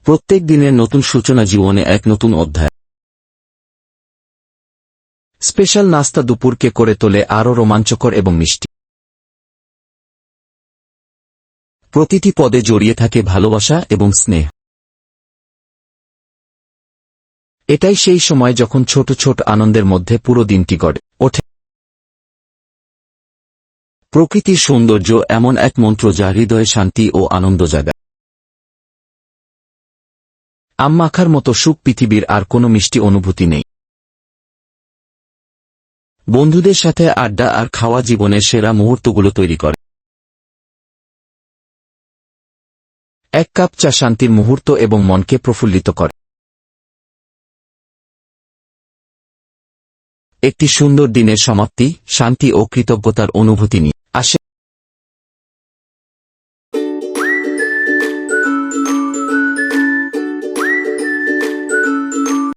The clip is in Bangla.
প্রত্যেক দিনের নতুন সূচনা জীবনে এক নতুন অধ্যায়। স্পেশাল নাস্তা দুপুরকে করে তোলে আরও রোমাঞ্চকর এবং মিষ্টি। প্রতিটি পদে জড়িয়ে থাকে ভালোবাসা এবং স্নেহ। এটাই সেই সময় যখন ছোট ছোট আনন্দের মধ্যে পুরো দিনটি গড়ে ওঠে। প্রকৃতির সৌন্দর্য এমন এক মন্ত্র যা হৃদয়ে শান্তি ও আনন্দ জাগায়। আম মাখার মতো সুখ পৃথিবীর আর কোনো মিষ্টি অনুভূতি নেই। বন্ধুদের সাথে আড্ডা আর খাওয়া জীবনের সেরা মুহূর্তগুলো তৈরি করে। এক কাপ চা শান্তির মুহূর্ত এবং মনকে প্রফুল্লিত করে। একটি সুন্দর দিনের সমাপ্তি, শান্তি ও কৃতজ্ঞতার অনুভূতি নিয়ে।